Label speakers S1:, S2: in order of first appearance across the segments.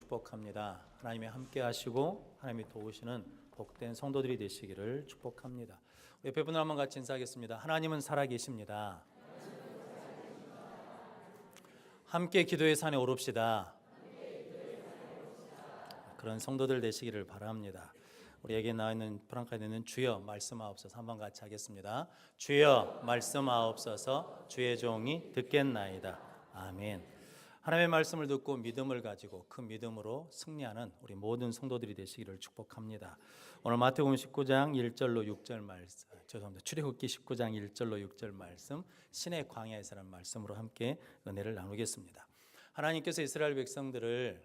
S1: 축복합니다. 하나님이 함께 하시고 하나님이 도우시는 복된 성도들이 되시기를 축복합니다. 우리 옆에 분들 한번 같이 인사하겠습니다. 하나님은 살아계십니다. 함께 기도의 산에 오릅시다. 그런 성도들 되시기를 바랍니다. 우리에게 나와 있는 프랑카에 있는 주여 말씀하옵소서 한번 같이 하겠습니다. 주여 말씀하옵소서 주의 종이 듣겠나이다. 아멘. 하나님의 말씀을 듣고 믿음을 가지고 그 믿음으로 승리하는 우리 모든 성도들이 되시기를 축복합니다. 오늘 마태복음 19장 1절로 6절 말씀, 죄송합니다. 출애굽기 19장 1절로 6절 말씀, 신의 광야에서라는 말씀으로 함께 은혜를 나누겠습니다. 하나님께서 이스라엘 백성들을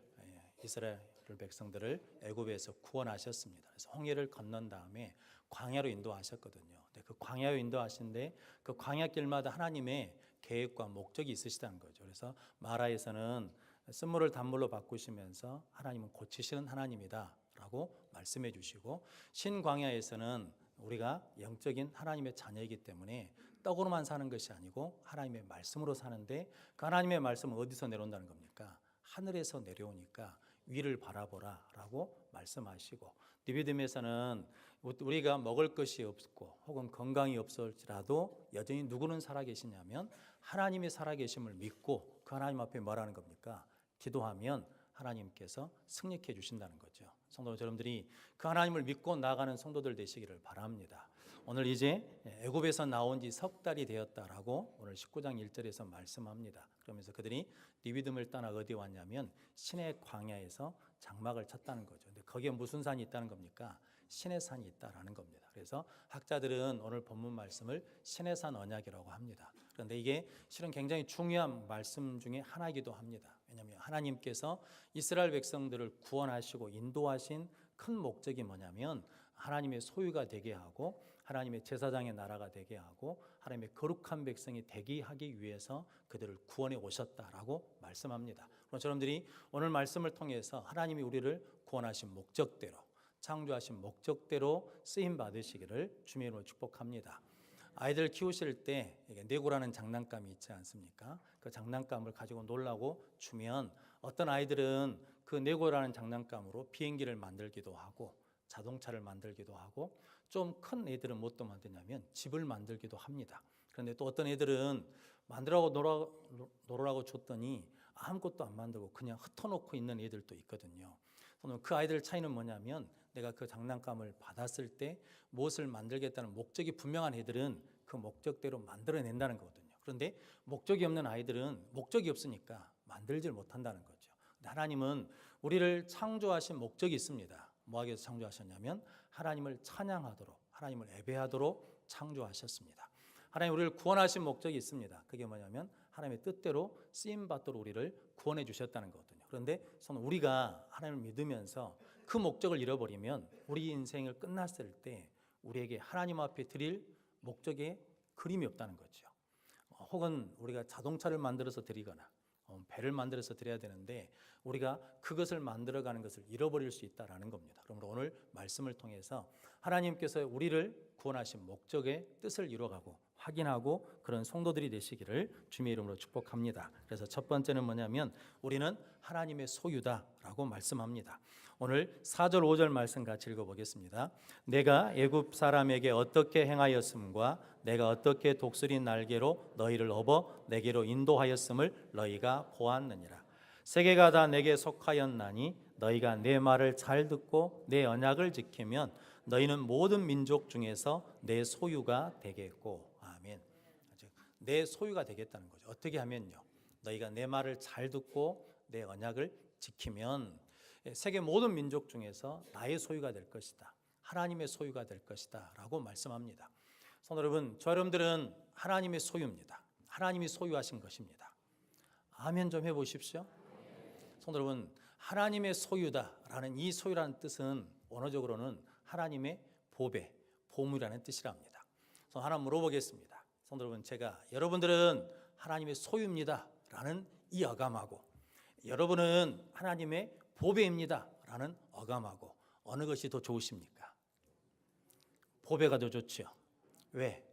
S1: 애굽에서 구원하셨습니다. 그래서 홍해를 건넌 다음에 광야로 인도하셨거든요. 그 광야로 인도하신데 그 광야길마다 하나님의 계획과 목적이 있으시다는 거죠. 그래서 마라에서는 쓴물을 단물로 바꾸시면서 하나님은 고치시는 하나님이다라고 말씀해 주시고, 신광야에서는 우리가 영적인 하나님의 자녀이기 때문에 떡으로만 사는 것이 아니고 하나님의 말씀으로 사는데, 그 하나님의 말씀은 어디서 내려온다는 겁니까? 하늘에서 내려오니까 위를 바라보라라고 말씀하시고, 니비딤에서는 우리가 먹을 것이 없고 혹은 건강이 없을지라도 여전히 누구는 살아계시냐면 하나님이 살아계심을 믿고 그 하나님 앞에 뭐라는 겁니까? 기도하면 하나님께서 승리케 주신다는 거죠. 성도 여러분들이 그 하나님을 믿고 나아가는 성도들 되시기를 바랍니다. 오늘 이제 애굽에서 나온 지 석 달이 되었다라고 오늘 19장 1절에서 말씀합니다. 그러면서 그들이 니비딤을 떠나 어디 왔냐면 신의 광야에서 장막을 쳤다는 거죠. 근데 거기에 무슨 산이 있다는 겁니까? 신의 산이 있다라는 겁니다. 그래서 학자들은 오늘 본문 말씀을 신의 산 언약이라고 합니다. 그런데 이게 실은 굉장히 중요한 말씀 중에 하나이기도 합니다. 왜냐하면 하나님께서 이스라엘 백성들을 구원하시고 인도하신 큰 목적이 뭐냐면 하나님의 소유가 되게 하고 하나님의 제사장의 나라가 되게 하고 하나님의 거룩한 백성이 되게 하기 위해서 그들을 구원해 오셨다라고 말씀합니다. 그럼 여러분들이 오늘 말씀을 통해서 하나님이 우리를 구원하신 목적대로, 창조하신 목적대로 쓰임 받으시기를 주님의 이름으로 축복합니다. 아이들 키우실 때 레고라는 장난감이 있지 않습니까? 그 장난감을 가지고 놀라고 주면 어떤 아이들은 그 레고라는 장난감으로 비행기를 만들기도 하고 자동차를 만들기도 하고, 좀 큰 애들은 뭣도 만드냐면 집을 만들기도 합니다. 그런데 또 어떤 애들은 만들라고 놀으라고 줬더니 아무것도 안 만들고 그냥 흩어놓고 있는 애들도 있거든요. 그 아이들 차이는 뭐냐면 내가 그 장난감을 받았을 때 무엇을 만들겠다는 목적이 분명한 애들은 그 목적대로 만들어낸다는 거거든요. 그런데 목적이 없는 아이들은 목적이 없으니까 만들질 못한다는 거죠. 근데 하나님은 우리를 창조하신 목적이 있습니다. 뭐하기 위해서 창조하셨냐면 하나님을 찬양하도록, 하나님을 예배하도록 창조하셨습니다. 하나님 우리를 구원하신 목적이 있습니다. 그게 뭐냐면 하나님의 뜻대로 쓰임받도록 우리를 구원해 주셨다는 거거든요. 그런데 우리가 하나님을 믿으면서 그 목적을 잃어버리면 우리 인생을 끝났을 때 우리에게 하나님 앞에 드릴 목적에 그림이 없다는 거죠. 혹은 우리가 자동차를 만들어서 드리거나 배를 만들어서 드려야 되는데 우리가 그것을 만들어가는 것을 잃어버릴 수 있다는 겁니다. 그러므로 오늘 말씀을 통해서 하나님께서 우리를 구원하신 목적의 뜻을 이루어가고 확인하고 그런 성도들이 되시기를 주님의 이름으로 축복합니다. 그래서 첫 번째는 뭐냐면 우리는 하나님의 소유다라고 말씀합니다. 오늘 4절 5절 말씀 같이 읽어보겠습니다. 내가 애굽 사람에게 어떻게 행하였음과 내가 어떻게 독수리 날개로 너희를 업어 내게로 인도하였음을 너희가 보았느니라. 세계가 다 내게 속하였나니 너희가 내 말을 잘 듣고 내 언약을 지키면 너희는 모든 민족 중에서 내 소유가 되겠고. 아멘. 내 소유가 되겠다는 거죠. 어떻게 하면요? 너희가 내 말을 잘 듣고 내 언약을 지키면 세계 모든 민족 중에서 나의 소유가 될 것이다. 하나님의 소유가 될 것이다 라고 말씀합니다. 성도 여러분, 저 여러분들은 하나님의 소유입니다. 하나님이 소유하신 것입니다. 아멘 좀 해보십시오. 성도 여러분, 하나님의 소유다라는 이 소유라는 뜻은 원어적으로는 하나님의 보배, 보물이라는 뜻이랍니다. 하나 물어보겠습니다. 성도 여러분, 제가 여러분들은 하나님의 소유입니다 라는 이 어감하고 여러분은 하나님의 보배입니다 라는 어감하고 어느 것이 더 좋으십니까? 보배가 더 좋죠. 왜?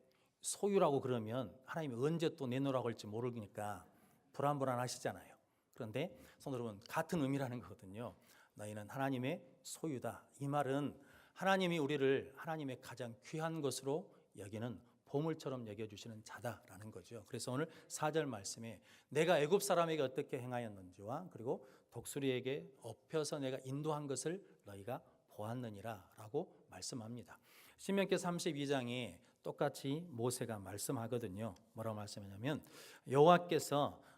S1: 소유라고 그러면 하나님이 언제 또 내놓으라고 할지 모르니까 불안하시잖아요. 그런데 성도 여러분, 같은 의미라는 거거든요. 너희는 하나님의 소유다. 이 말은 하나님이 우리를 하나님의 가장 귀한 것으로 여기는 보물처럼 여겨주시는 자다라는 거죠. 그래서 오늘 4절 말씀에 내가 애굽 사람에게 어떻게 행하였는지와 그리고 독수리에게 업혀서 내가 인도한 것을 너희가 보았느니라 라고 말씀합니다. 신명기 32장에 똑같이 모세가 말씀하거든요. 뭐라고 말씀하냐면 여호와께서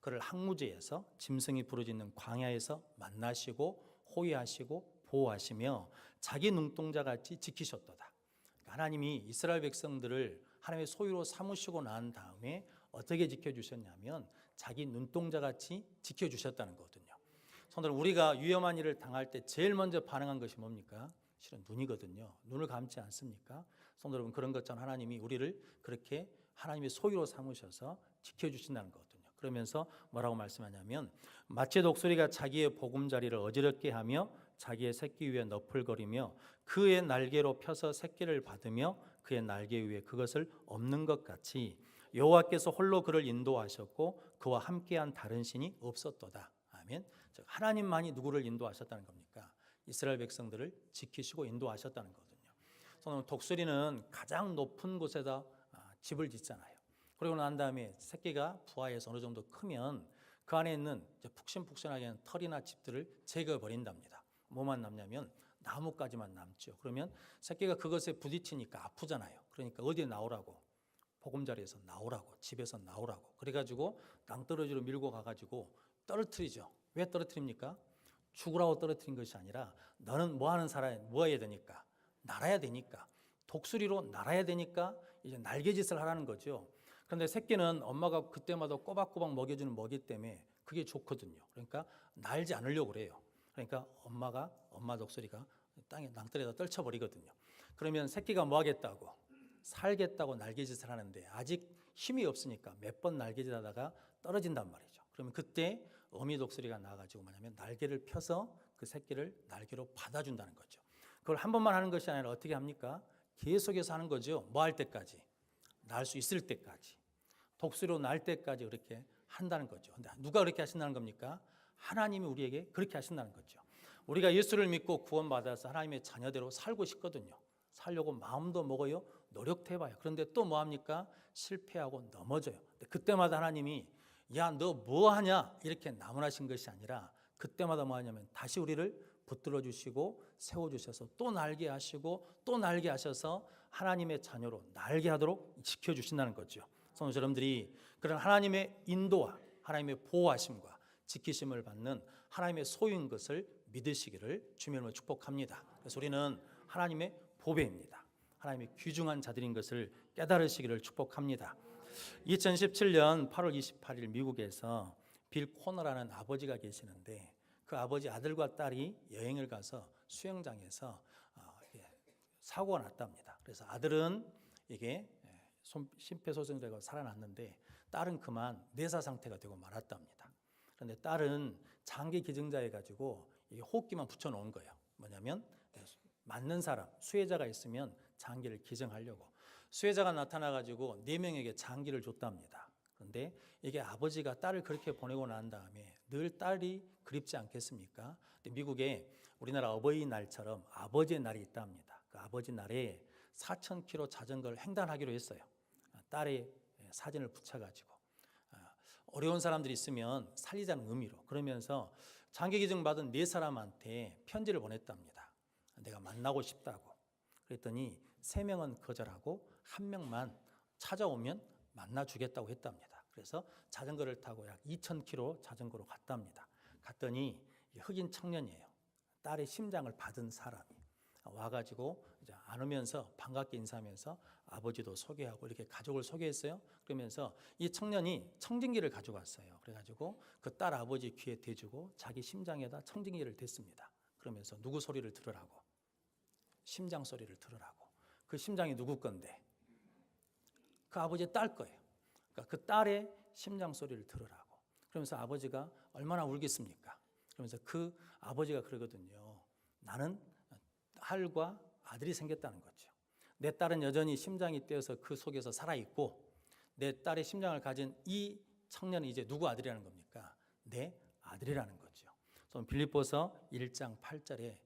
S1: 그를 항무지에서 짐승이 부르짖는 광야에서 만나시고 호위하시고 보호하시며 자기 눈동자같이 지키셨도다. 하나님이 이스라엘 백성들을 하나님의 소유로 삼으시고 난 다음에 어떻게 지켜주셨냐면 자기 눈동자같이 지켜주셨다는 거거든요. 성도들, 우리가 위험한 일을 당할 때 제일 먼저 반응한 것이 뭡니까? 실은 눈이거든요. 눈을 감지 않습니까? 성도 여러분, 그런 것처럼 하나님이 우리를 그렇게 하나님의 소유로 삼으셔서 지켜주신다는 거거든요. 그러면서 뭐라고 말씀하냐면 마치 독수리가 자기의 보금자리를 어지럽게 하며 자기의 새끼 위에 너풀거리며 그의 날개로 펴서 새끼를 받으며 그의 날개 위에 그것을 엎는 것 같이 여호와께서 홀로 그를 인도하셨고 그와 함께한 다른 신이 없었도다. 아멘. 즉 하나님만이 누구를 인도하셨다는 겁니까? 이스라엘 백성들을 지키시고 인도하셨다는 거거든요. 독수리는 가장 높은 곳에다 집을 짓잖아요. 그리고 난 다음에 새끼가 부화해서 어느 정도 크면 그 안에 있는 푹신푹신하게 하는 털이나 집들을 제거해 버린답니다. 뭐만 남냐면 나뭇가지만 남죠. 그러면 새끼가 그것에 부딪히니까 아프잖아요. 그러니까 어디에 나오라고? 보금자리에서 나오라고, 집에서 나오라고. 그래가지고 낭떠러지로 밀고 가가지고 떨어뜨리죠. 왜 떨어뜨립니까? 죽으라고 떨어뜨린 것이 아니라 너는 뭐 하는 사람이 뭐 해야 되니까? 날아야 되니까. 독수리로 날아야 되니까 이제 날개짓을 하라는 거죠. 그런데 새끼는 엄마가 그때마다 꼬박꼬박 먹여주는 먹이 때문에 그게 좋거든요. 그러니까 날지 않으려고 그래요. 그러니까 엄마 독수리가 땅에 낭떠러지에다 떨쳐버리거든요. 그러면 새끼가 뭐 하겠다고? 살겠다고 날개짓을 하는데 아직 힘이 없으니까 몇 번 날개짓하다가 떨어진단 말이죠. 그러면 그때 어미 독수리가 나와가지고 뭐냐면 날개를 펴서 그 새끼를 날개로 받아준다는 거죠. 그걸 한 번만 하는 것이 아니라 어떻게 합니까? 계속해서 하는 거죠. 뭐 할 때까지? 날 수 있을 때까지. 독수리로 날 때까지 그렇게 한다는 거죠. 근데 누가 그렇게 하신다는 겁니까? 하나님이 우리에게 그렇게 하신다는 거죠. 우리가 예수를 믿고 구원받아서 하나님의 자녀대로 살고 싶거든요. 살려고 마음도 먹어요. 노력도 해봐요. 그런데 또 뭐합니까? 실패하고 넘어져요. 근데 그때마다 하나님이 야, 너 뭐하냐? 이렇게 나무라신 것이 아니라 그때마다 뭐하냐면 다시 우리를 붙들어 주시고 세워주셔서 또 날게 하시고 또 날게 하셔서 하나님의 자녀로 날게 하도록 지켜주신다는 거죠. 성도 여러분들이 그런 하나님의 인도와 하나님의 보호하심과 지키심을 받는 하나님의 소유인 것을 믿으시기를 주님으로 축복합니다. 그래서 우리는 하나님의 보배입니다. 하나님의 귀중한 자들인 것을 깨달으시기를 축복합니다. 2017년 8월 28일 미국에서 빌 코너라는 아버지가 계시는데 그 아버지 아들과 딸이 여행을 가서 수영장에서 사고가 났답니다. 그래서 아들은 이게 심폐소생되고 살아났는데 딸은 그만 뇌사 상태가 되고 말았답니다. 그런데 딸은 장기 기증자해 가지고 호흡기만 붙여놓은 거예요. 뭐냐면 맞는 사람, 수혜자가 있으면 장기를 기증하려고. 수혜자가 나타나가지고 4명에게 장기를 줬답니다. 그런데 이게 아버지가 딸을 그렇게 보내고 난 다음에 늘 딸이 그립지 않겠습니까? 미국에 우리나라 어버이날처럼 아버지의 날이 있답니다. 그 아버지 날에 4,000km 자전거를 횡단하기로 했어요. 딸의 사진을 붙여가지고 어려운 사람들이 있으면 살리자는 의미로. 그러면서 장기 기증 받은 4사람한테 편지를 보냈답니다. 내가 만나고 싶다고. 그랬더니 3명은 거절하고 1명만 찾아오면 만나주겠다고 했답니다. 그래서 자전거를 타고 약 2,000km 자전거로 갔답니다. 갔더니 흑인 청년이에요. 딸의 심장을 받은 사람이 와가지고 이제 안으면서 반갑게 인사하면서 아버지도 소개하고 이렇게 가족을 소개했어요. 그러면서 이 청년이 청진기를 가져갔어요. 그래가지고 그 딸 아버지 귀에 대주고 자기 심장에다 청진기를 댔습니다. 그러면서 누구 소리를 들으라고? 심장 소리를 들으라고. 그 심장이 누구 건데? 그 아버지의 딸 거예요. 그러니까 그 딸의 심장 소리를 들으라고. 그러면서 아버지가 얼마나 울겠습니까? 그러면서 그 아버지가 그러거든요. 나는 딸과 아들이 생겼다는 거죠. 내 딸은 여전히 심장이 뛰어서 그 속에서 살아있고 내 딸의 심장을 가진 이 청년이 이제 누구 아들이라는 겁니까? 내 아들이라는 거죠. 빌립보서 1장 8절에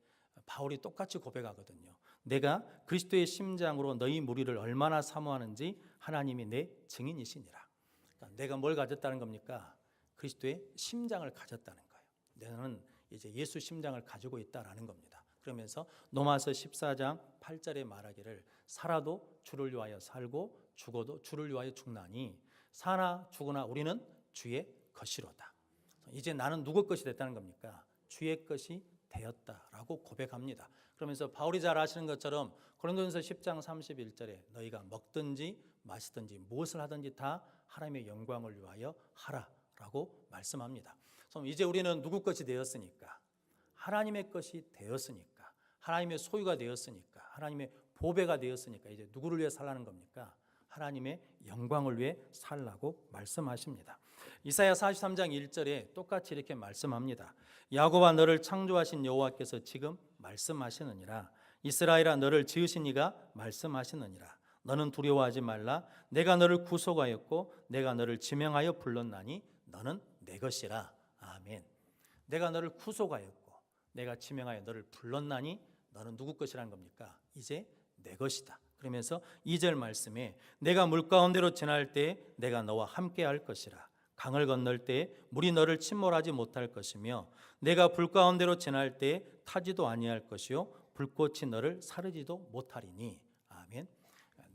S1: 바울이 똑같이 고백하거든요. 내가 그리스도의 심장으로 너희 무리를 얼마나 사모하는지 하나님이 내 증인이시니라. 그러니까 내가 뭘 가졌다는 겁니까? 그리스도의 심장을 가졌다는 거예요. 너는 이제 예수 심장을 가지고 있다라는 겁니다. 그러면서 로마서 14장 8절에 말하기를 살아도 주를 위하여 살고 죽어도 주를 위하여 죽나니 사나 죽으나 우리는 주의 것이로다. 이제 나는 누구 것이 됐다는 겁니까? 주의 것이 되었다라고 고백합니다. 그러면서 바울이 잘 아시는 것처럼 고린도전서 10장 31절에 너희가 먹든지 마시든지 무엇을 하든지 다 하나님의 영광을 위하여 하라라고 말씀합니다. 그럼 이제 우리는 누구 것이 되었으니까? 하나님의 것이 되었으니까, 하나님의 소유가 되었으니까, 하나님의 보배가 되었으니까 이제 누구를 위해 살라는 겁니까? 하나님의 영광을 위해 살라고 말씀하십니다. 이사야 43장 1절에 똑같이 이렇게 말씀합니다. 야곱아 너를 창조하신 여호와께서 지금 말씀하시느니라. 이스라엘아 너를 지으신 이가 말씀하시느니라. 너는 두려워하지 말라. 내가 너를 구속하였고 내가 너를 지명하여 불렀나니 너는 내 것이라. 아멘. 내가 너를 구속하였고 내가 지명하여 너를 불렀나니 너는 누구 것이라는 겁니까? 이제 내 것이다. 그러면서 2절 말씀에 내가 물 가운데로 지날 때 내가 너와 함께 할 것이라. 강을 건널 때 물이 너를 침몰하지 못할 것이며 내가 불 가운데로 지날 때 타지도 아니할 것이요 불꽃이 너를 사르지도 못하리니. 아멘.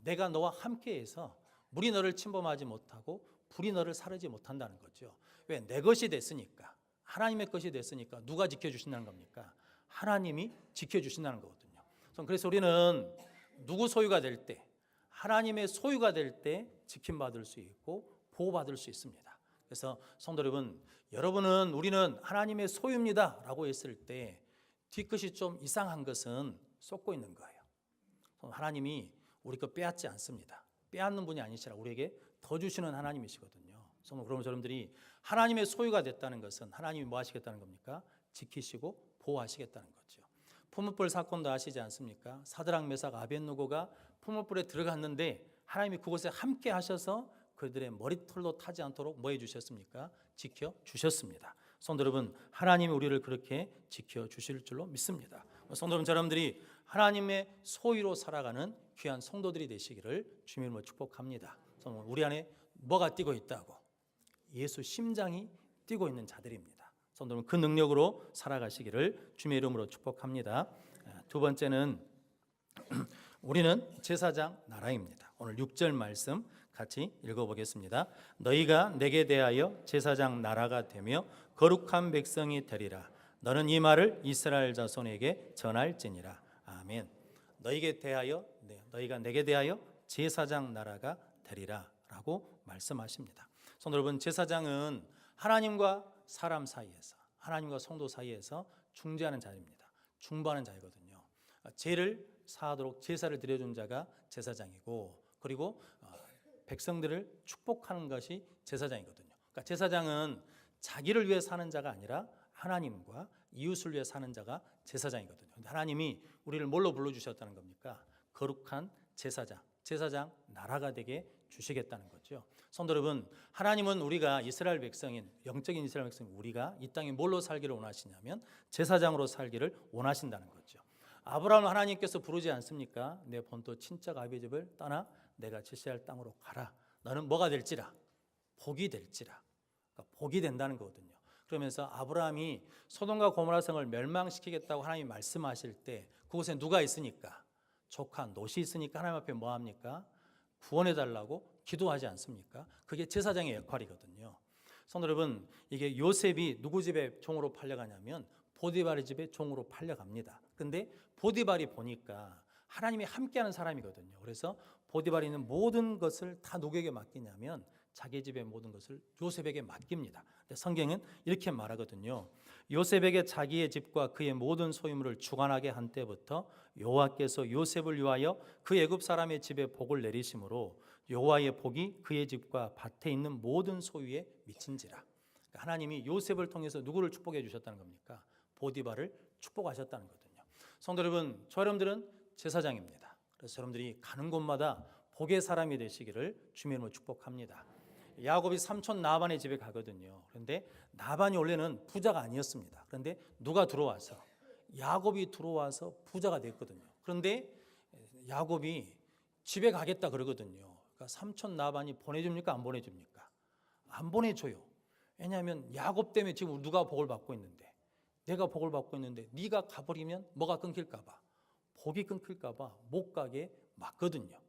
S1: 내가 너와 함께해서 물이 너를 침범하지 못하고 불이 너를 사르지 못한다는 거죠. 왜? 내 것이 됐으니까, 하나님의 것이 됐으니까 누가 지켜주신다는 겁니까? 하나님이 지켜주신다는 거거든요. 그래서 우리는 누구 소유가 될 때, 하나님의 소유가 될 때 지킴받을 수 있고 보호받을 수 있습니다. 그래서 성도 여러분, 여러분은 우리는 하나님의 소유입니다 라고 했을 때 뒤끝이 좀 이상한 것은 쏟고 있는 거예요. 하나님이 우리 거 빼앗지 않습니다. 빼앗는 분이 아니시라 우리에게 더 주시는 하나님이시거든요. 그러면 여러분들이 하나님의 소유가 됐다는 것은 하나님이 뭐 하시겠다는 겁니까? 지키시고 보호하시겠다는 거죠. 포문불 사건도 아시지 않습니까? 사드락 메삭 아벳느고가 포문불에 들어갔는데 하나님이 그곳에 함께 하셔서 그들의 머리털도 타지 않도록 뭐 해주셨습니까? 지켜주셨습니다. 성도 여러분, 하나님이 우리를 그렇게 지켜주실 줄로 믿습니다. 성도 여러분, 여러분들이 하나님의 소유로 살아가는 귀한 성도들이 되시기를 주님의 이름으로 축복합니다. 우리 안에 뭐가 뛰고 있다고? 예수 심장이 뛰고 있는 자들입니다. 성도 여러분, 그 능력으로 살아가시기를 주님의 이름으로 축복합니다. 두 번째는 우리는 제사장 나라입니다. 오늘 6절 말씀 같이 읽어보겠습니다. 너희가 내게 대하여 제사장 나라가 되며 거룩한 백성이 되리라. 너는 이 말을 이스라엘 자손에게 전할지니라. 아멘. 너희에게 대하여, 너희가 내게 대하여 제사장 나라가 되리라 라고 말씀하십니다. 성도 여러분, 제사장은 하나님과 사람 사이에서, 하나님과 성도 사이에서 중재하는 자입니다. 중보하는 자이거든요. 죄를 사하도록 제사를 드려준 자가 제사장이고, 그리고 백성들을 축복하는 것이 제사장이거든요. 그러니까 제사장은 자기를 위해 사는 자가 아니라 하나님과 이웃을 위해 사는 자가 제사장이거든요. 하나님이 우리를 뭘로 불러주셨다는 겁니까? 거룩한 제사장, 제사장 나라가 되게 주시겠다는 거죠. 성도 여러분, 하나님은 우리가 이스라엘 백성인, 영적인 이스라엘 백성인 우리가 이 땅에 뭘로 살기를 원하시냐면 제사장으로 살기를 원하신다는 거죠. 아브라함을 하나님께서 부르지 않습니까? 내 본토 친척 아비 집을 떠나 내가 지시할 땅으로 가라. 너는 뭐가 될지라? 복이 될지라. 그러니까 복이 된다는 거거든요. 그러면서 아브라함이 소돔과 고모라 성을 멸망시키겠다고 하나님이 말씀하실 때 그곳에 누가 있으니까? 조카 롯이 있으니까 하나님 앞에 뭐 합니까? 구원해 달라고 기도하지 않습니까? 그게 제사장의 역할이거든요. 성도 여러분, 이게 요셉이 누구 집에 종으로 팔려가냐면 보디발의 집에 종으로 팔려갑니다. 근데 보디발이 보니까 하나님이 함께하는 사람이거든요. 그래서 보디발이 있는 모든 것을 다 누구에게 맡기냐면 자기 집의 모든 것을 요셉에게 맡깁니다. 근데 성경은 이렇게 말하거든요. 요셉에게 자기의 집과 그의 모든 소유물을 주관하게 한 때부터 여호와께서 요셉을 위하여 그 애굽 사람의 집에 복을 내리심으로 여호와의 복이 그의 집과 밭에 있는 모든 소유에 미친지라. 그러니까 하나님이 요셉을 통해서 누구를 축복해 주셨다는 겁니까? 보디발을 축복하셨다는 거거든요. 성도 여러분, 저 여러분들은 제사장입니다. 그래서 여러분들이 가는 곳마다 복의 사람이 되시기를 주님으로 축복합니다. 야곱이 삼촌 나반의 집에 가거든요. 그런데 나반이 원래는 부자가 아니었습니다. 그런데 누가 들어와서 야곱이 들어와서 부자가 됐거든요. 그런데 야곱이 집에 가겠다 그러거든요. 그러니까 삼촌 나반이 보내줍니까? 안 보내줍니까? 안 보내줘요. 왜냐하면 야곱 때문에 지금 누가 복을 받고 있는데, 내가 복을 받고 있는데 네가 가버리면 뭐가 끊길까 봐, 복이 끊길까 봐 못 가게 막거든요.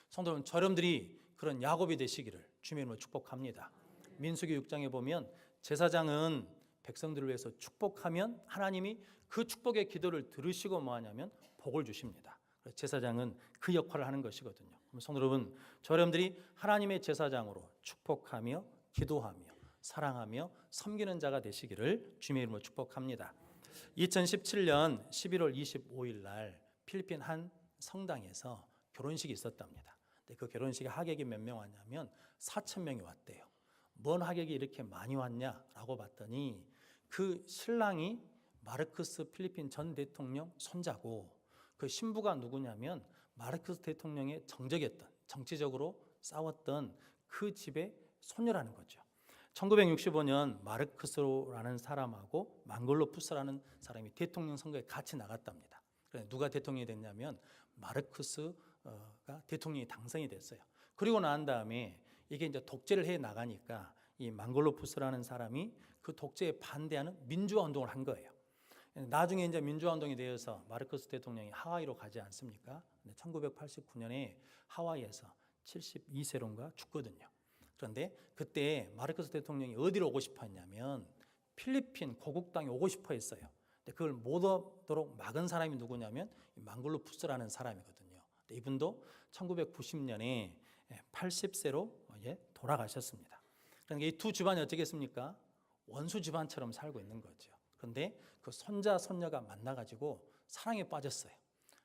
S1: 성도 여러분, 저러분들이 그런 야곱이 되시기를 주님의 이름으로 축복합니다. 민수기 6장에 보면 제사장은 백성들을 위해서 축복하면 하나님이 그 축복의 기도를 들으시고 뭐 하냐면 복을 주십니다. 제사장은 그 역할을 하는 것이거든요. 성도 여러분, 저러분들이 하나님의 제사장으로 축복하며 기도하며 사랑하며 섬기는 자가 되시기를 주님의 이름으로 축복합니다. 2017년 11월 25일 날 필리핀 한 성당에서 결혼식이 있었답니다. 그 결혼식에 하객이 몇 명 왔냐면 4,000명이 왔대요. 뭔 하객이 이렇게 많이 왔냐라고 봤더니 그 신랑이 마르크스 필리핀 전 대통령 손자고, 그 신부가 누구냐면 마르크스 대통령의 정적이었던, 정치적으로 싸웠던 그 집의 소녀라는 거죠. 1965년 마르크스라는 사람하고 망골로푸스라는 사람이 대통령 선거에 같이 나갔답니다. 누가 대통령이 됐냐면 마르크스가 대통령이 당선이 됐어요. 그리고 난 다음에 이게 이제 독재를 해 나가니까 이 망골로푸스라는 사람이 그 독재에 반대하는 민주화 운동을 한 거예요. 나중에 이제 민주화 운동이 되어서 마르크스 대통령이 하와이로 가지 않습니까? 1989년에 하와이에서 72세론가 죽거든요. 그런데 그때 마르크스 대통령이 어디로 오고 싶어 했냐면 필리핀 고국당에 오고 싶어 했어요. 근데 그걸 못 오도록 막은 사람이 누구냐면 망글로푸스라는 사람이거든요. 이분도 1990년에 80세로 돌아가셨습니다. 그러니까 이 두 집안이 어쩌겠습니까? 원수 집안처럼 살고 있는 거죠. 그런데 그 손자 손녀가 만나가지고 사랑에 빠졌어요.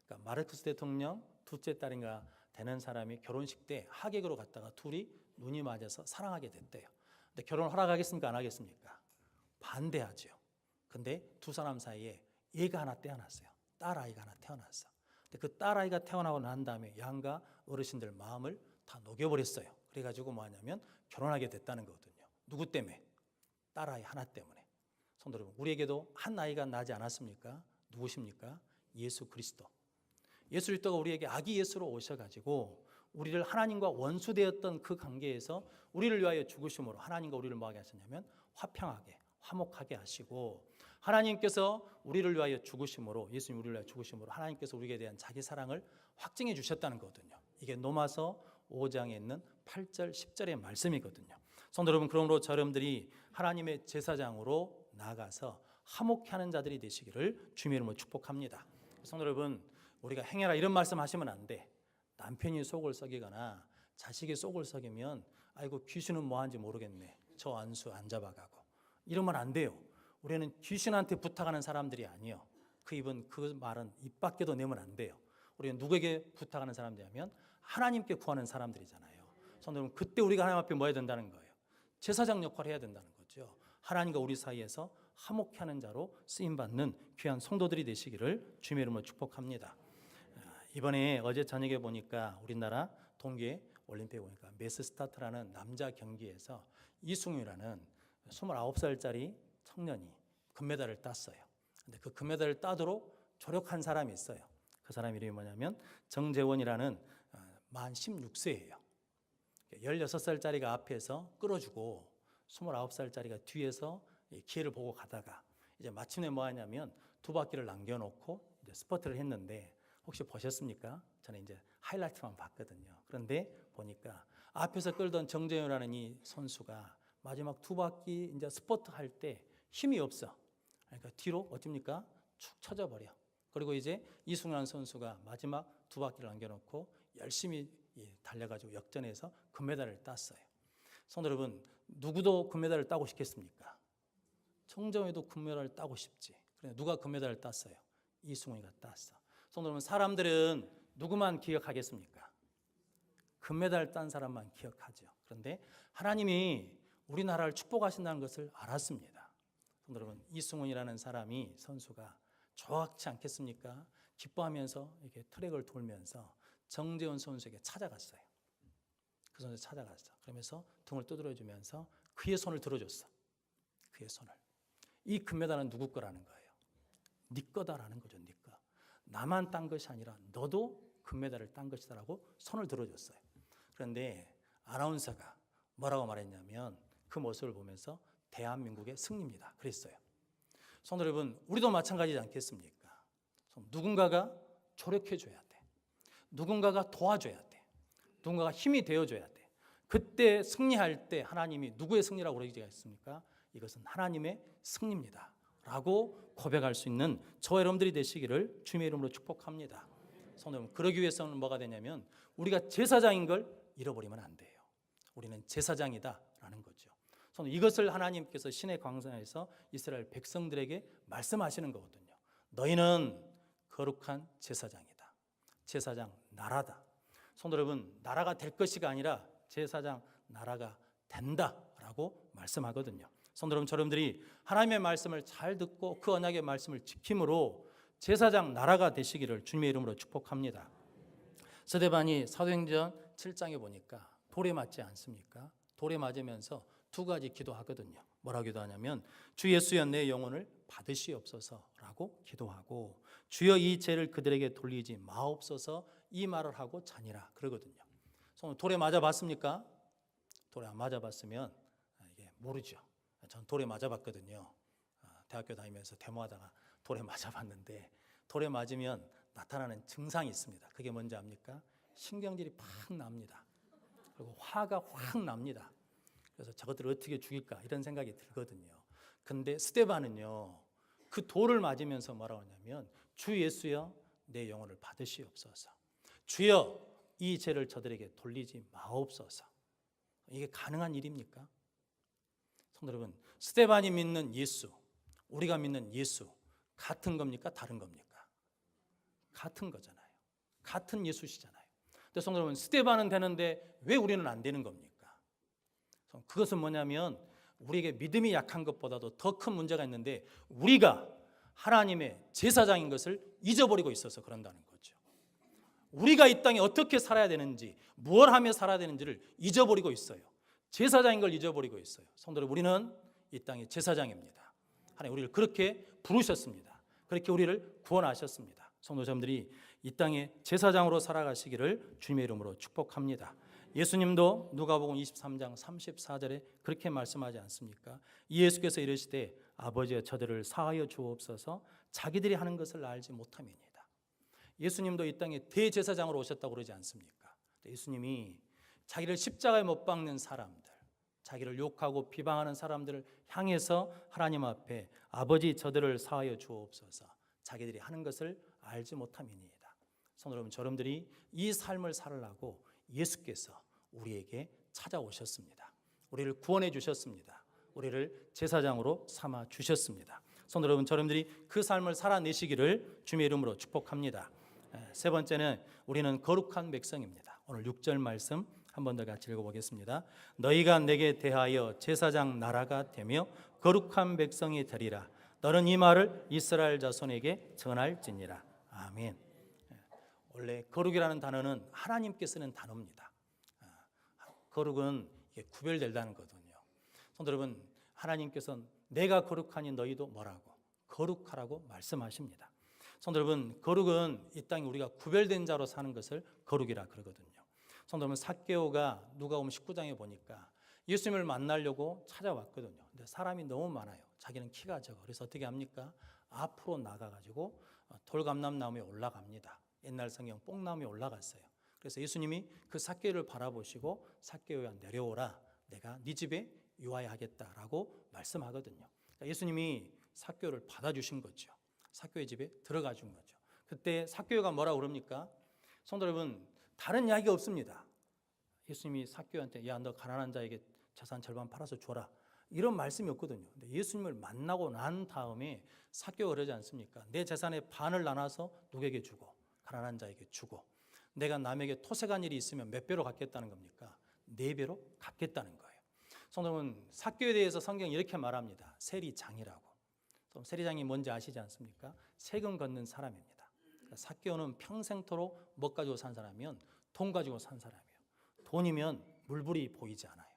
S1: 그러니까 마르크스 대통령 둘째 딸인가 되는 사람이 결혼식 때 하객으로 갔다가 둘이 눈이 맞아서 사랑하게 됐대요. 근데 결혼을 허락하겠습니까? 안 하겠습니까? 반대하죠. 근데 두 사람 사이에 애가 하나 태어났어요. 딸아이가 하나 태어났어. 근데 그 딸아이가 태어나고 난 다음에 양가 어르신들 마음을 다 녹여버렸어요. 그래가지고 뭐 하냐면 결혼하게 됐다는 거거든요. 누구 때문에? 딸아이 하나 때문에. 성도 여러분, 우리에게도 한 아이가 나지 않았습니까? 누구십니까? 예수 그리스도. 예수 그리스도가 우리에게 아기 예수로 오셔가지고 우리를 하나님과 원수되었던 그 관계에서 우리를 위하여 죽으심으로 하나님과 우리를 뭐하게 하셨냐면 화평하게 화목하게 하시고, 하나님께서 우리를 위하여 죽으심으로, 예수님 우리를 위하여 죽으심으로 하나님께서 우리에 대한 자기 사랑을 확증해 주셨다는 거거든요. 이게 로마서 5장에 있는 8절 10절의 말씀이거든요. 성도 여러분, 그러므로 저러분들이 하나님의 제사장으로 나아가서 화목케 하는 자들이 되시기를 주님의 이름으로 축복합니다. 성도 여러분, 우리가 행해라 이런 말씀 하시면 안 돼. 남편이 속을 썩이거나 자식이 속을 썩이면 아이고 귀신은 뭐하는지 모르겠네, 저 안수 안 잡아가고 이러면 안 돼요. 우리는 귀신한테 부탁하는 사람들이 아니에요. 그 입은 그 말은 입 밖에도 내면 안 돼요. 우리는 누구에게 부탁하는 사람들이냐면 하나님께 구하는 사람들이잖아요. 성도 여러분, 그때 우리가 하나님 앞에 뭐 해야 된다는 거예요? 제사장 역할을 해야 된다는 거죠. 하나님과 우리 사이에서 화목케 하는 자로 쓰임받는 귀한 성도들이 되시기를 주님의 이름으로 축복합니다. 이번에 어제 저녁에 보니까 우리나라 동계 올림픽 보니까 메스 스타트라는 남자 경기에서 이승우라는 29살짜리 청년이 금메달을 땄어요. 근데 그 금메달을 따도록 조력한 사람이 있어요. 그 사람 이름이 뭐냐면 정재원이라는 만 16세예요. 16살짜리가 앞에서 끌어주고 29살짜리가 뒤에서 기회를 보고 가다가 이제 마침내 뭐 하냐면 두 바퀴를 남겨놓고 이제 스퍼트를 했는데, 혹시 보셨습니까? 저는 이제 하이라이트만 봤거든요. 그런데 보니까 앞에서 끌던 정재현이라는 이 선수가 마지막 두 바퀴 이제 스퍼트 할 때 힘이 없어. 그러니까 뒤로 어떻습니까? 축 처져 버려. 그리고 이제 이승환 선수가 마지막 두 바퀴를 남겨놓고 열심히 달려가지고 역전해서 금메달을 땄어요. 성도 여러분, 누구도 금메달을 따고 싶겠습니까? 정정에도 금메달을 따고 싶지. 그런데 누가 금메달을 땄어요? 이승훈이가 땄어. 성도 여러분, 사람들은 누구만 기억하겠습니까? 금메달 딴 사람만 기억하죠. 그런데 하나님이 우리나라를 축복하신다는 것을 알았습니다. 성도 여러분, 이승훈이라는 사람이 선수가 좋지 않겠습니까? 기뻐하면서 이렇게 트랙을 돌면서 정재훈 선수에게 찾아갔어요. 그 손을 찾아갔어. 그러면서 등을 두드려주면서 그의 손을 들어줬어. 그의 손을. 이 금메달은 누구 거라는 거예요? 네 거다라는 거죠. 네 거. 나만 딴 것이 아니라 너도 금메달을 딴 것이다라고 손을 들어줬어요. 그런데 아나운서가 뭐라고 말했냐면 그 모습을 보면서 대한민국의 승리입니다. 그랬어요. 성도 여러분, 우리도 마찬가지지 않겠습니까? 누군가가 조력해줘야 돼. 누군가가 도와줘야 돼. 누군가가 힘이 되어줘야 돼. 그때 승리할 때 하나님이 누구의 승리라고 그러겠습니까? 이것은 하나님의 승리입니다 라고 고백할 수 있는 저와 여러분들이 되시기를 주님의 이름으로 축복합니다. 성도 여러분, 그러기 위해서는 뭐가 되냐면 우리가 제사장인 걸 잃어버리면 안 돼요. 우리는 제사장이다라는 거죠. 이것을 하나님께서 신의 광야에서 이스라엘 백성들에게 말씀하시는 거거든요. 너희는 거룩한 제사장이다. 제사장 나라다. 성도 여러분, 나라가 될 것이가 아니라 제사장 나라가 된다라고 말씀하거든요. 성도 여러분, 저러분들이 하나님의 말씀을 잘 듣고 그 언약의 말씀을 지킴으로 제사장 나라가 되시기를 주님의 이름으로 축복합니다. 스데반이 사도행전 7장에 보니까 돌에 맞지 않습니까? 돌에 맞으면서 두 가지 기도하거든요. 뭐라고 기도하냐면 주 예수여 내 영혼을 받으시옵소서라고 기도하고 주여 이 죄를 그들에게 돌리지 마옵소서 이 말을 하고 자니라 그러거든요. 돌에 맞아봤습니까? 돌에 안 맞아봤으면 이게 모르죠. 전 돌에 맞아봤거든요. 대학교 다니면서 데모하다가 돌에 맞아봤는데 돌에 맞으면 나타나는 증상이 있습니다. 그게 뭔지 압니까? 신경질이 팍 납니다. 그리고 화가 확 납니다. 그래서 저것들을 어떻게 죽일까 이런 생각이 들거든요. 근데 스데반은요, 그 돌을 맞으면서 뭐라고 하냐면 주 예수여 내 영혼을 받으시옵소서. 주여 이 죄를 저들에게 돌리지 마옵소서. 이게 가능한 일입니까? 성도 여러분, 스데반이 믿는 예수, 우리가 믿는 예수 같은 겁니까? 다른 겁니까? 같은 거잖아요. 같은 예수시잖아요. 근데 성도 여러분, 스데반은 되는데 왜 우리는 안 되는 겁니까? 그것은 뭐냐면 우리에게 믿음이 약한 것보다도 더 큰 문제가 있는데 우리가 하나님의 제사장인 것을 잊어버리고 있어서 그런다는 거죠. 우리가 이 땅에 어떻게 살아야 되는지, 무엇을 하며 살아야 되는지를 잊어버리고 있어요. 제사장인 걸 잊어버리고 있어요. 성도 여러분, 우리는 이 땅의 제사장입니다. 하나님 우리를 그렇게 부르셨습니다. 그렇게 우리를 구원하셨습니다. 성도자분들이 이 땅의 제사장으로 살아가시기를 주님의 이름으로 축복합니다. 예수님도 누가복음 23장 34절에 그렇게 말씀하지 않습니까? 이 예수께서 이르시되 아버지여 저들을 사하여 주옵소서 자기들이 하는 것을 알지 못함이니이다. 예수님도 이 땅에 대제사장으로 오셨다고 그러지 않습니까? 예수님이 자기를 십자가에 못 박는 사람들, 자기를 욕하고 비방하는 사람들을 향해서 하나님 앞에 아버지 저들을 사하여 주옵소서 자기들이 하는 것을 알지 못함이니이다. 성도 여러분, 저러분들이 이 삶을 살으려고 예수께서 우리에게 찾아오셨습니다. 우리를 구원해 주셨습니다. 우리를 제사장으로 삼아 주셨습니다. 성도 여러분, 저러분들이 그 삶을 살아내시기를 주님의 이름으로 축복합니다. 세 번째는 우리는 거룩한 백성입니다. 오늘 6절 말씀 한 번 더 같이 읽어보겠습니다. 너희가 내게 대하여 제사장 나라가 되며 거룩한 백성이 되리라. 너는 이 말을 이스라엘 자손에게 전할지니라. 아멘. 원래 거룩이라는 단어는 하나님께 쓰는 단어입니다. 거룩은 구별된다는 거거든요. 성도 여러분, 하나님께서는 내가 거룩하니 너희도 뭐라고? 거룩하라고 말씀하십니다. 성도 여러분, 거룩은 이 땅에 우리가 구별된 자로 사는 것을 거룩이라 그러거든요. 성도 여러분, 삭개오가 누가복음 19장에 보니까 예수님을 만나려고 찾아왔거든요. 근데 사람이 너무 많아요. 자기는 키가 작아. 그래서 어떻게 합니까? 앞으로 나가가지고 돌감람나무에 올라갑니다. 옛날 성경 뽕나무에 올라갔어요. 그래서 예수님이 그 삭개오를 바라보시고 삭개오야 내려오라. 내가 네 집에 유하여 하겠다라고 말씀하거든요. 예수님이 삭개오를 받아주신 거죠. 삭개오의 집에 들어가 준 거죠. 그때 삭개오가 뭐라고 그럽니까? 성도 여러분, 다른 이야기가 없습니다. 예수님이 삭개오한테 야, 너 가난한 자에게 재산 절반 팔아서 줘라. 이런 말씀이 없거든요. 근데 예수님을 만나고 난 다음에 삭개오가 그러지 않습니까? 내 재산의 반을 나눠서 누구에게 주고 가난한 자에게 주고 내가 남에게 토색한 일이 있으면 몇 배로 갚겠다는 겁니까? 4배로 갚겠다는 거예요. 성도 여러분, 삭개오에 대해서 성경이 이렇게 말합니다. 세리장이라고. 세리장이 뭔지 아시지 않습니까? 세금 걷는 사람입니다. 삭개오는 평생토록 뭐 가지고 산 사람이면 돈 가지고 산 사람이에요. 돈이면 물불이 보이지 않아요.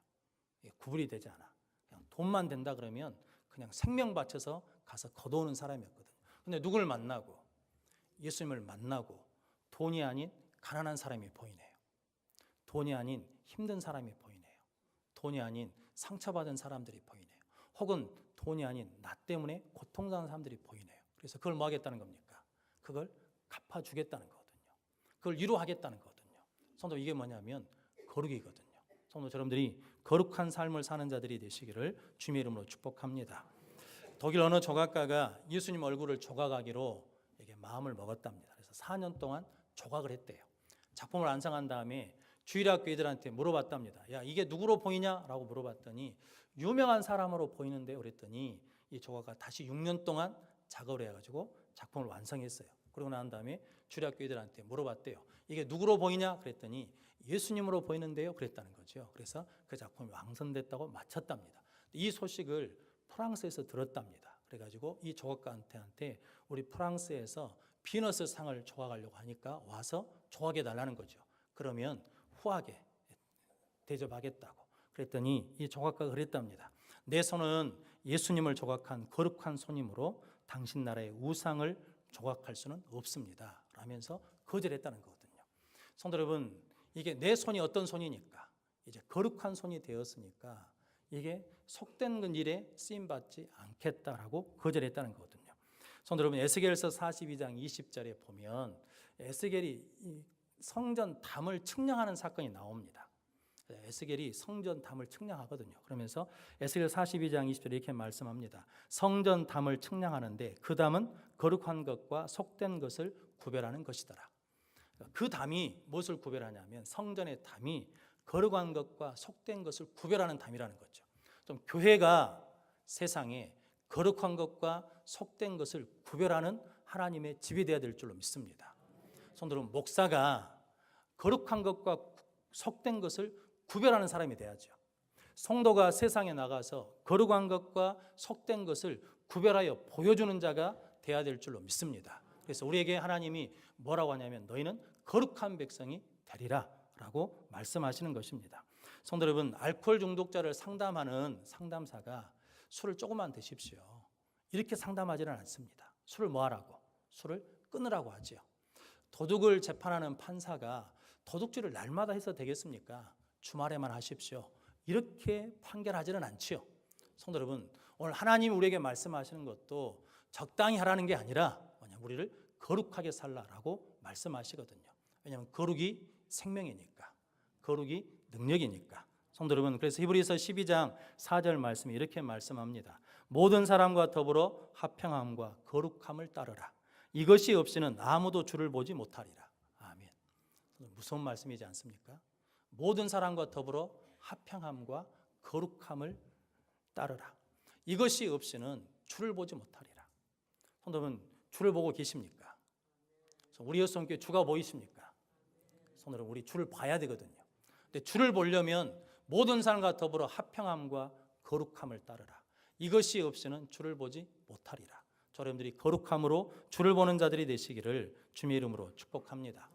S1: 구분이 되지 않아. 그냥 돈만 된다 그러면 그냥 생명 바쳐서 가서 거둬오는 사람이었거든요. 근데 누굴 만나고 예수님을 만나고 돈이 아닌 가난한 사람이 보이네요. 돈이 아닌 힘든 사람이 보이네요. 돈이 아닌 상처받은 사람들이 보이네요. 혹은 돈이 아닌 나 때문에 고통당하는 사람들이 보이네요. 그래서 그걸 뭐 하겠다는 겁니까? 그걸 갚아주겠다는 거거든요. 그걸 위로하겠다는 거거든요. 성도, 이게 뭐냐면 거룩이거든요. 성도 여러분들이 거룩한 삶을 사는 자들이 되시기를 주님의 이름으로 축복합니다. 독일 어느 조각가가 예수님 얼굴을 조각하기로 이게 마음을 먹었답니다. 그래서 4년 동안 조각을 했대요. 작품을 완성한 다음에 주일학교 애들한테 물어봤답니다. 야, 이게 누구로 보이냐라고 물어봤더니 유명한 사람으로 보이는데, 그랬더니 이 조각가 다시 6년 동안 작업을 해가지고 작품을 완성했어요. 그러고 난 다음에 주일학교 애들한테 물어봤대요. 이게 누구로 보이냐? 그랬더니 예수님으로 보이는데요, 그랬다는 거죠. 그래서 그 작품이 완성됐다고 마쳤답니다. 이 소식을 프랑스에서 들었답니다. 그래가지고 이 조각가한테 우리 프랑스에서 비너스 상을 조각하려고 하니까 와서 조각해 달라는 거죠. 그러면 후하게 대접하겠다고. 그랬더니 이 조각가가 그랬답니다. 내 손은 예수님을 조각한 거룩한 손이므로 당신 나라의 우상을 조각할 수는 없습니다 라면서 거절했다는 거거든요. 성도 여러분, 이게 내 손이 어떤 손이니까, 이제 거룩한 손이 되었으니까 이게 속된 일에 쓰임받지 않겠다라고 거절했다는 거거든요. 성도 여러분, 에스겔서 42장 20절에 보면 에스겔이 성전 담을 측량하는 사건이 나옵니다. 에스겔이 성전 담을 측량하거든요. 그러면서 에스겔 42장 20절에 이렇게 말씀합니다. 성전 담을 측량하는데 그 담은 거룩한 것과 속된 것을 구별하는 것이더라. 그 담이 무엇을 구별하냐면 성전의 담이 거룩한 것과 속된 것을 구별하는 담이라는 거죠. 좀 교회가 세상에 거룩한 것과 속된 것을 구별하는 하나님의 집이 되어야 될 줄로 믿습니다. 성도는 목사가 거룩한 것과 속된 것을 구별하는 사람이 돼야죠. 성도가 세상에 나가서 거룩한 것과 속된 것을 구별하여 보여주는 자가 돼야 될 줄로 믿습니다. 그래서 우리에게 하나님이 뭐라고 하냐면 너희는 거룩한 백성이 되리라 라고 말씀하시는 것입니다. 성도 여러분, 알코올 중독자를 상담하는 상담사가 술을 조금만 드십시오 이렇게 상담하지는 않습니다. 술을 뭐 하라고? 술을 끊으라고 하죠. 도둑을 재판하는 판사가 도둑질을 날마다 해서 되겠습니까? 주말에만 하십시오 이렇게 판결하지는 않지요. 성도 여러분, 오늘 하나님이 우리에게 말씀하시는 것도 적당히 하라는 게 아니라 우리를 거룩하게 살라라고 말씀하시거든요. 왜냐하면 거룩이 생명이니까, 거룩이 능력이니까. 성도 여러분, 그래서 히브리서 12장 4절 말씀이 이렇게 말씀합니다. 모든 사람과 더불어 화평함과 거룩함을 따르라. 이것이 없이는 아무도 주를 보지 못하리라. 아멘. 무서운 말씀이지 않습니까? 모든 사람과 더불어 화평함과 거룩함을 따르라. 이것이 없이는 주를 보지 못하리라. 성도 여러분, 주를 보고 계십니까? 우리 여성교회 주가 보이십니까? 성도 여러분, 우리 주를 봐야 되거든요. 근데 주를 보려면 모든 사람과 더불어 화평함과 거룩함을 따르라. 이것이 없이는 주를 보지 못하리라. 여러분들이 거룩함으로 주를 보는 자들이 되시기를 주님의 이름으로 축복합니다.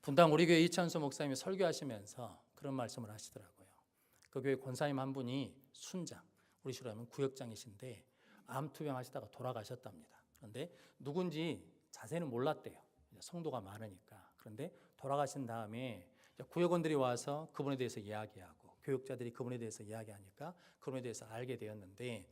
S1: 분당 우리 교회 이찬수 목사님이 설교하시면서 그런 말씀을 하시더라고요. 그 교회 권사님 한 분이 순장, 우리 식으로 하면 구역장이신데 암투병 하시다가 돌아가셨답니다. 그런데 누군지 자세히는 몰랐대요. 성도가 많으니까. 그런데 돌아가신 다음에 구역원들이 와서 그분에 대해서 이야기하고 교육자들이 그분에 대해서 이야기하니까 그분에 대해서 알게 되었는데,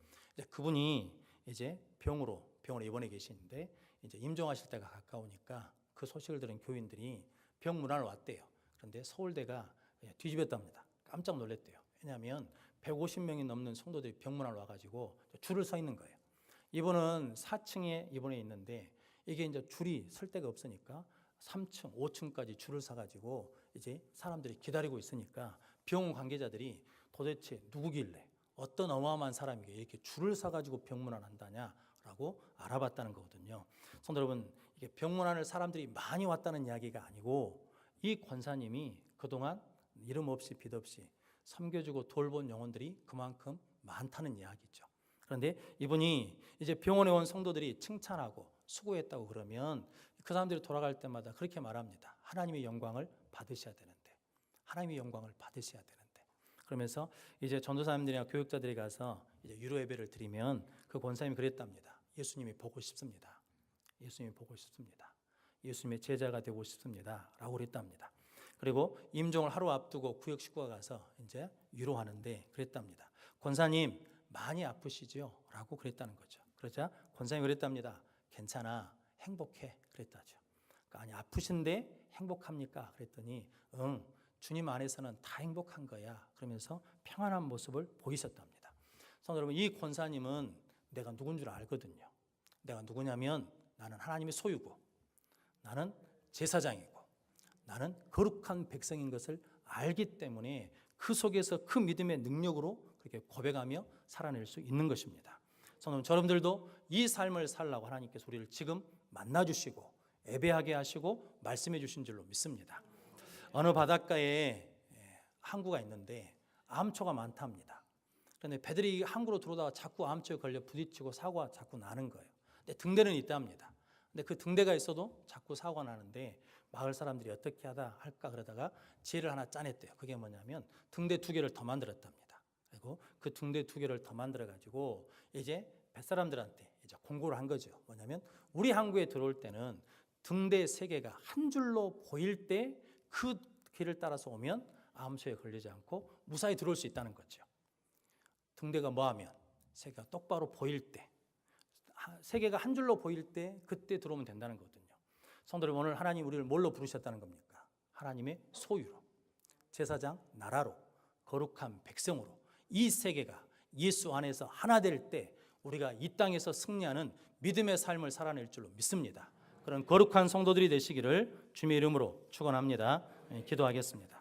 S1: 그분이 이제 병원에 입원해 계시는데 이제 임종하실 때가 가까우니까 그 소식을 들은 교인들이 병문안을 왔대요. 그런데 서울대가 뒤집었답니다. 깜짝 놀랐대요. 왜냐하면 150명이 넘는 성도들이 병문안 와가지고 줄을 서 있는 거예요. 이분은 4층에 입원해 있는데 이게 이제 줄이 설 데가 없으니까 3층, 5층까지 줄을 서가지고 이제 사람들이 기다리고 있으니까 병원 관계자들이 도대체 누구길래 어떤 어마어마한 사람이게 이렇게 줄을 서가지고 병문안 한다냐라고 알아봤다는 거거든요. 성도 여러분, 이게 병문안을 사람들이 많이 왔다는 이야기가 아니고 이 권사님이 그동안 이름 없이 빛 없이 섬겨주고 돌본 영혼들이 그만큼 많다는 이야기죠. 그런데 이분이 이제 병원에 온 성도들이 칭찬하고 수고했다고 그러면 그 사람들이 돌아갈 때마다 그렇게 말합니다. 하나님의 영광을 받으셔야 되는데, 하나님의 영광을 받으셔야 되는데, 그러면서 이제 전도사님들이나 교육자들이 가서 이제 유로 예배를 드리면 그 권사님이 그랬답니다. 예수님이 보고 싶습니다. 예수님이 보고 싶습니다. 예수님의 제자가 되고 싶습니다. 라고 그랬답니다. 그리고 임종을 하루 앞두고 구역 식구가 가서 이제 위로하는데 그랬답니다. 권사님 많이 아프시죠? 라고 그랬다는 거죠. 그러자 권사님이 그랬답니다. 괜찮아, 행복해. 그랬다죠. 그러니까 아니 아프신데 행복합니까? 그랬더니 응, 주님 안에서는 다 행복한 거야. 그러면서 평안한 모습을 보이셨답니다. 성도 여러분, 이 권사님은 내가 누군 줄 알거든요. 내가 누구냐면 나는 하나님의 소유고, 나는 제사장이고, 나는 거룩한 백성인 것을 알기 때문에 그 속에서 그 믿음의 능력으로 그렇게 고백하며 살아낼 수 있는 것입니다. 성도 여러분들도 이 삶을 살라고 하나님께서 우리를 지금 만나주시고 예배하게 하시고 말씀해 주신 줄로 믿습니다. 어느 바닷가에 항구가 있는데 암초가 많답니다. 그런데 배들이 항구로 들어오다가 자꾸 암초에 걸려 부딪히고 사고가 자꾸 나는 거예요. 근데 등대는 있답니다. 근데 그 등대가 있어도 자꾸 사고가 나는데 마을 사람들이 어떻게 하다 할까 그러다가 지혜를 하나 짜냈대요. 그게 뭐냐면 등대 2개를 더 만들었답니다. 그리고 그 등대 2개를 더 만들어 가지고 이제 뱃사람들한테 이제 공고를 한 거죠. 뭐냐면 우리 항구에 들어올 때는 등대 3개가 한 줄로 보일 때 그 길을 따라서 오면 암초에 걸리지 않고 무사히 들어올 수 있다는 거죠. 등대가 뭐하면 3개가 똑바로 보일 때, 3개가 한 줄로 보일 때 그때 들어오면 된다는 거거든요. 성도 여러분, 오늘 하나님 우리를 뭘로 부르셨다는 겁니까? 하나님의 소유로, 제사장 나라로, 거룩한 백성으로 이 3개가 예수 안에서 하나 될 때 우리가 이 땅에서 승리하는 믿음의 삶을 살아낼 줄로 믿습니다. 그런 거룩한 성도들이 되시기를 주님의 이름으로 축원합니다. 기도하겠습니다.